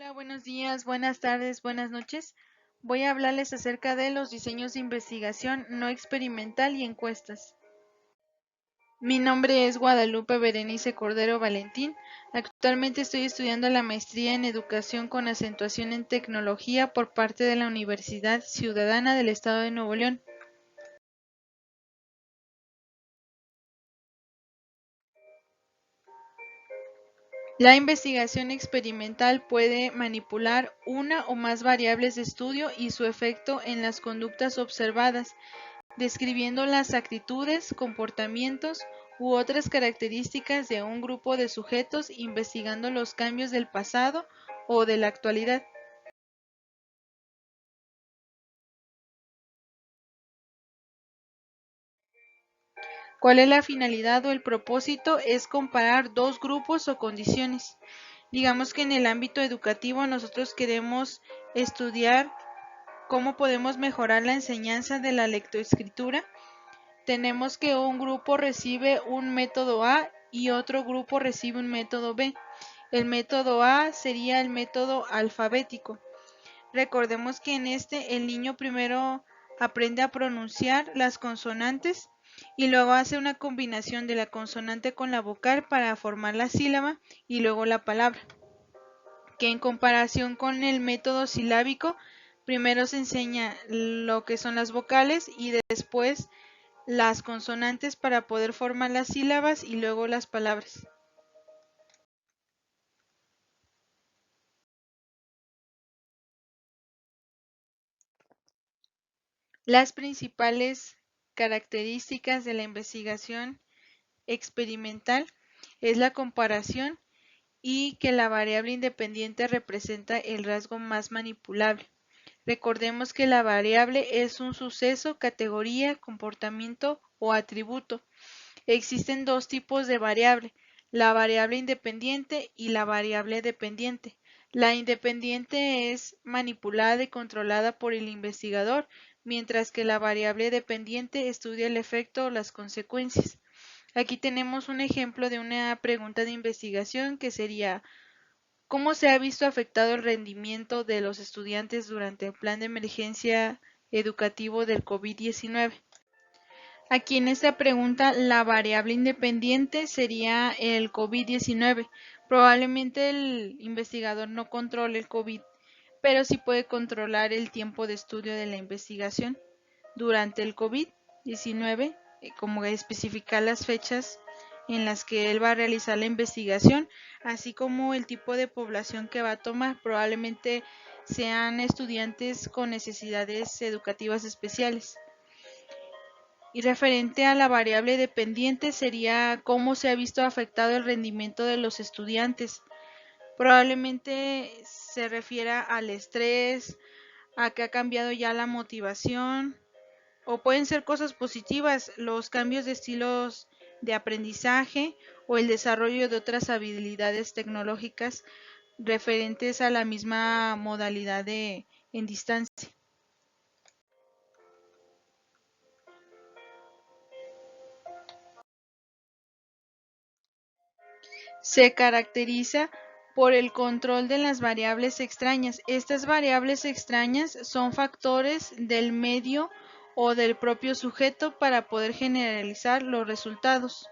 Hola, buenos días, buenas tardes, buenas noches. Voy a hablarles acerca de los diseños de investigación no experimental y encuestas. Mi nombre es Guadalupe Berenice Cordero Valentín. Actualmente estoy estudiando la maestría en Educación con acentuación en Tecnología por parte de la Universidad Ciudadana del Estado de Nuevo León. La investigación experimental puede manipular una o más variables de estudio y su efecto en las conductas observadas, describiendo las actitudes, comportamientos u otras características de un grupo de sujetos investigando los cambios del pasado o de la actualidad. ¿Cuál es la finalidad o el propósito? Es comparar dos grupos o condiciones. Digamos que en el ámbito educativo nosotros queremos estudiar cómo podemos mejorar la enseñanza de la lectoescritura. Tenemos que un grupo recibe un método A y otro grupo recibe un método B. El método A sería el método alfabético. Recordemos que en este el niño primero aprende a pronunciar las consonantes y luego hace una combinación de la consonante con la vocal para formar la sílaba y luego la palabra. Que en comparación con el método silábico, primero se enseña lo que son las vocales y después las consonantes para poder formar las sílabas y luego las palabras. Las principales características de la investigación experimental es la comparación y que la variable independiente representa el rasgo más manipulable. Recordemos que la variable es un suceso, categoría, comportamiento o atributo. Existen dos tipos de variable, la variable independiente y la variable dependiente. La independiente es manipulada y controlada por el investigador, mientras que la variable dependiente estudia el efecto o las consecuencias. Aquí tenemos un ejemplo de una pregunta de investigación que sería: ¿cómo se ha visto afectado el rendimiento de los estudiantes durante el plan de emergencia educativo del COVID-19? Aquí en esta pregunta la variable independiente sería el COVID-19. Probablemente el investigador no controle el COVID, pero sí puede controlar el tiempo de estudio de la investigación durante el COVID-19, como especificar las fechas en las que él va a realizar la investigación, así como el tipo de población que va a tomar. Probablemente sean estudiantes con necesidades educativas especiales. Y referente a la variable dependiente sería cómo se ha visto afectado el rendimiento de los estudiantes. Probablemente se refiera al estrés, a que ha cambiado ya la motivación, o pueden ser cosas positivas, los cambios de estilos de aprendizaje o el desarrollo de otras habilidades tecnológicas referentes a la misma modalidad en distancia. Se caracteriza por el control de las variables extrañas. Estas variables extrañas son factores del medio o del propio sujeto para poder generalizar los resultados.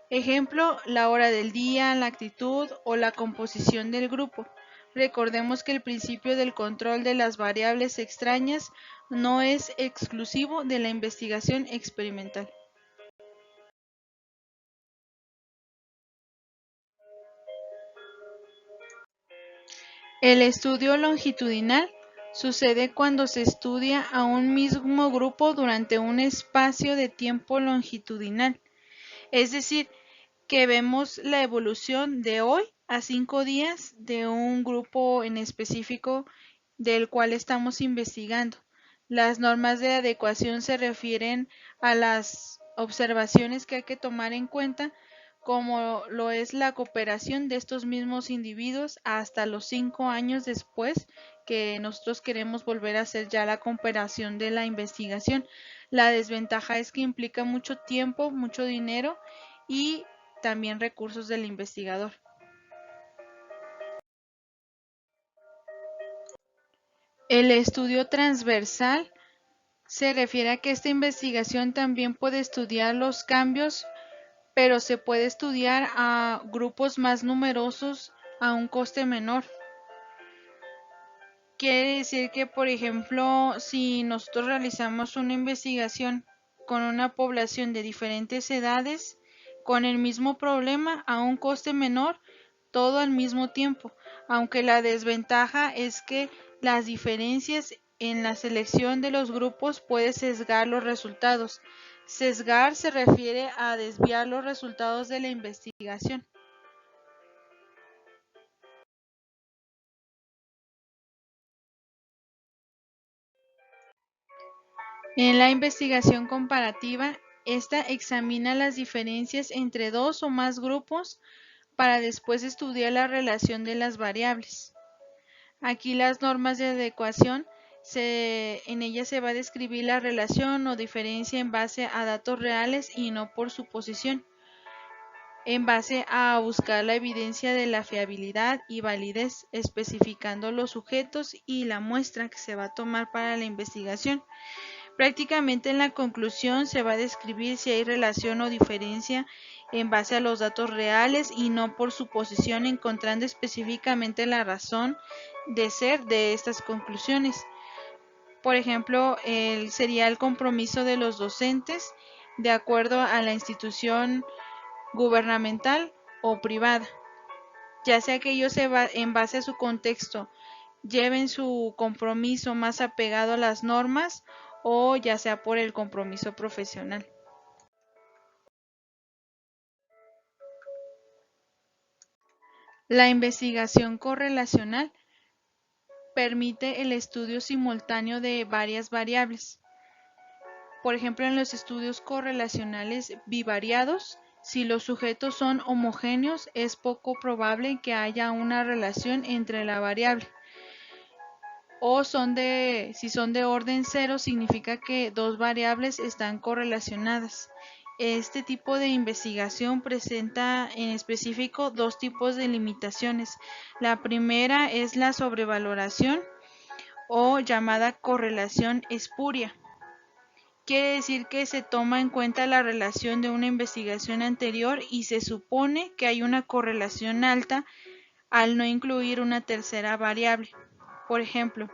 Ejemplo, la hora del día, la actitud o la composición del grupo. Recordemos que el principio del control de las variables extrañas no es exclusivo de la investigación experimental. El estudio longitudinal sucede cuando se estudia a un mismo grupo durante un espacio de tiempo longitudinal, es decir, que vemos la evolución de hoy a 5 días de un grupo en específico del cual estamos investigando. Las normas de adecuación se refieren a las observaciones que hay que tomar en cuenta, como lo es la cooperación de estos mismos individuos hasta los 5 años después que nosotros queremos volver a hacer ya la comparación de la investigación. La desventaja es que implica mucho tiempo, mucho dinero y también recursos del investigador. El estudio transversal se refiere a que esta investigación también puede estudiar los cambios, pero se puede estudiar a grupos más numerosos a un coste menor. Quiere decir que, por ejemplo, si nosotros realizamos una investigación con una población de diferentes edades, con el mismo problema a un coste menor, todo al mismo tiempo, aunque la desventaja es que las diferencias en la selección de los grupos puede sesgar los resultados. Sesgar se refiere a desviar los resultados de la investigación. En la investigación comparativa, esta examina las diferencias entre dos o más grupos para después estudiar la relación de las variables. Aquí las normas de adecuación, en ellas se va a describir la relación o diferencia en base a datos reales y no por suposición, en base a buscar la evidencia de la fiabilidad y validez, especificando los sujetos y la muestra que se va a tomar para la investigación. Prácticamente en la conclusión se va a describir si hay relación o diferencia en base a los datos reales y no por suposición, encontrando específicamente la razón de ser de estas conclusiones. Por ejemplo, sería el compromiso de los docentes de acuerdo a la institución gubernamental o privada, ya sea que ellos en base a su contexto lleven su compromiso más apegado a las normas o ya sea por el compromiso profesional. La investigación correlacional permite el estudio simultáneo de varias variables. Por ejemplo, en los estudios correlacionales bivariados, si los sujetos son homogéneos, es poco probable que haya una relación entre la variable. O si son de orden cero, significa que dos variables están correlacionadas. Este tipo de investigación presenta en específico dos tipos de limitaciones. La primera es la sobrevaloración o llamada correlación espuria. Quiere decir que se toma en cuenta la relación de una investigación anterior y se supone que hay una correlación alta al no incluir una tercera variable. Por ejemplo,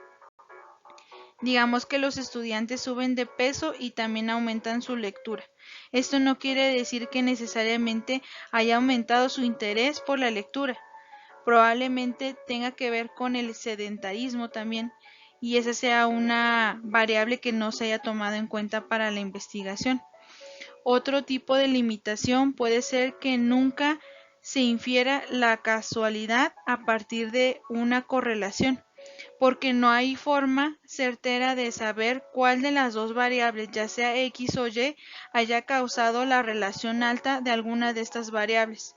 digamos que los estudiantes suben de peso y también aumentan su lectura. Esto no quiere decir que necesariamente haya aumentado su interés por la lectura. Probablemente tenga que ver con el sedentarismo también, y esa sea una variable que no se haya tomado en cuenta para la investigación. Otro tipo de limitación puede ser que nunca se infiera la casualidad a partir de una correlación, porque no hay forma certera de saber cuál de las dos variables, ya sea X o Y, haya causado la relación alta de alguna de estas variables.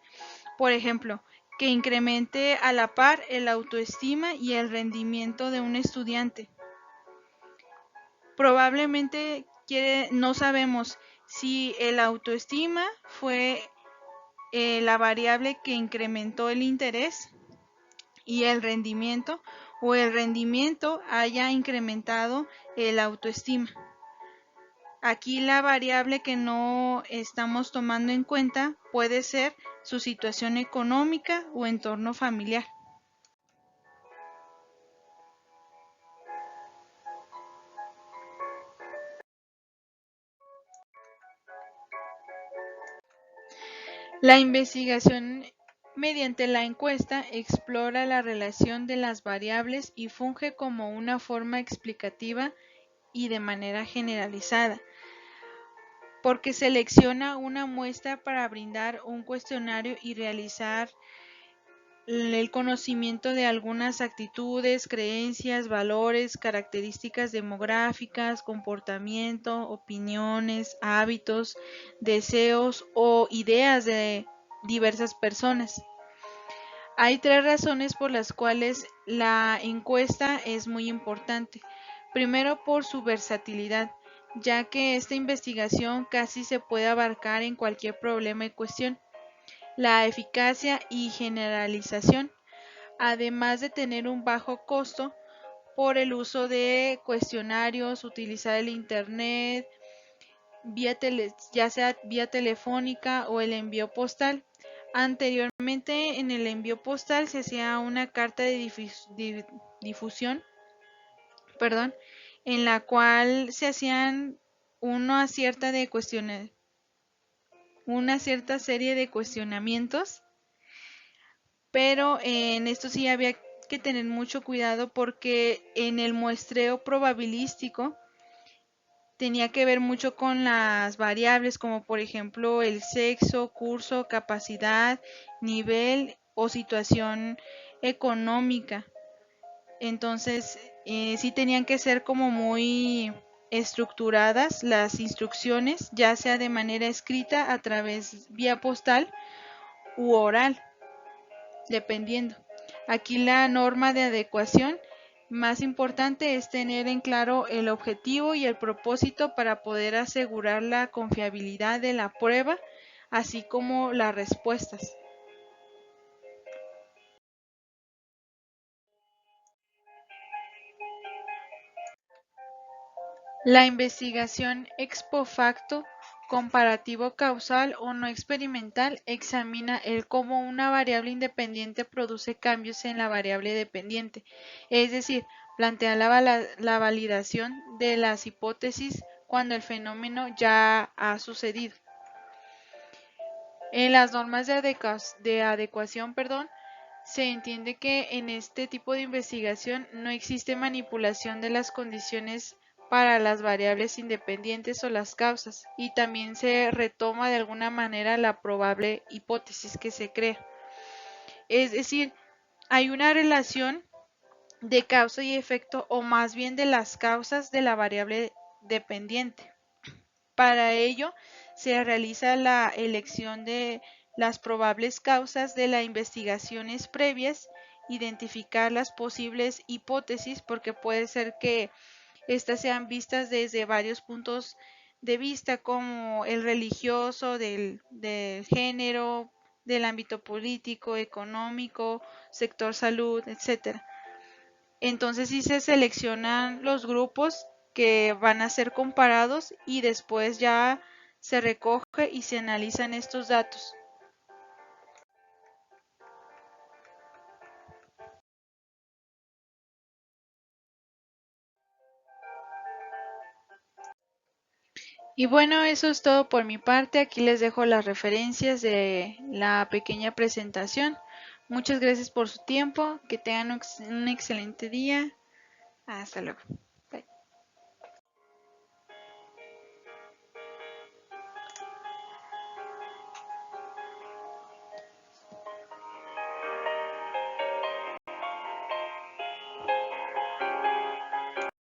Por ejemplo, que incremente a la par el autoestima y el rendimiento de un estudiante. Probablemente no sabemos si el autoestima fue la variable que incrementó el interés y el rendimiento, o el rendimiento haya incrementado el autoestima. Aquí la variable que no estamos tomando en cuenta puede ser su situación económica o entorno familiar. La investigación mediante la encuesta explora la relación de las variables y funge como una forma explicativa y de manera generalizada, porque selecciona una muestra para brindar un cuestionario y realizar el conocimiento de algunas actitudes, creencias, valores, características demográficas, comportamiento, opiniones, hábitos, deseos o ideas de diversas personas. Hay tres razones por las cuales la encuesta es muy importante. Primero, por su versatilidad, ya que esta investigación casi se puede abarcar en cualquier problema y cuestión. La eficacia y generalización, además de tener un bajo costo, por el uso de cuestionarios, utilizar el internet, ya sea vía telefónica o el envío postal. Anteriormente en el envío postal se hacía una carta de difusión, perdón, en la cual se hacían una cierta de una cierta serie de cuestionamientos, pero en esto sí había que tener mucho cuidado porque en el muestreo probabilístico tenía que ver mucho con las variables como por ejemplo el sexo, curso, capacidad, nivel o situación económica. Entonces, sí tenían que ser como muy estructuradas las instrucciones, ya sea de manera escrita a través vía postal u oral, dependiendo. Aquí la norma de adecuación más importante es tener en claro el objetivo y el propósito para poder asegurar la confiabilidad de la prueba, así como las respuestas. La investigación ex post facto, comparativo causal o no experimental, examina el cómo una variable independiente produce cambios en la variable dependiente, es decir, plantea la validación de las hipótesis cuando el fenómeno ya ha sucedido. En las normas de adecuación, se entiende que en este tipo de investigación no existe manipulación de las condiciones para las variables independientes o las causas, y también se retoma de alguna manera la probable hipótesis que se crea. Es decir, hay una relación de causa y efecto, o más bien de las causas de la variable dependiente. Para ello, se realiza la elección de las probables causas de las investigaciones previas, identificar las posibles hipótesis, porque puede ser que estas sean vistas desde varios puntos de vista, como el religioso, del género, del ámbito político, económico, sector salud, etcétera. Entonces sí se seleccionan los grupos que van a ser comparados y después ya se recoge y se analizan estos datos. Y bueno, eso es todo por mi parte. Aquí les dejo las referencias de la pequeña presentación. Muchas gracias por su tiempo. Que tengan un excelente día. Hasta luego.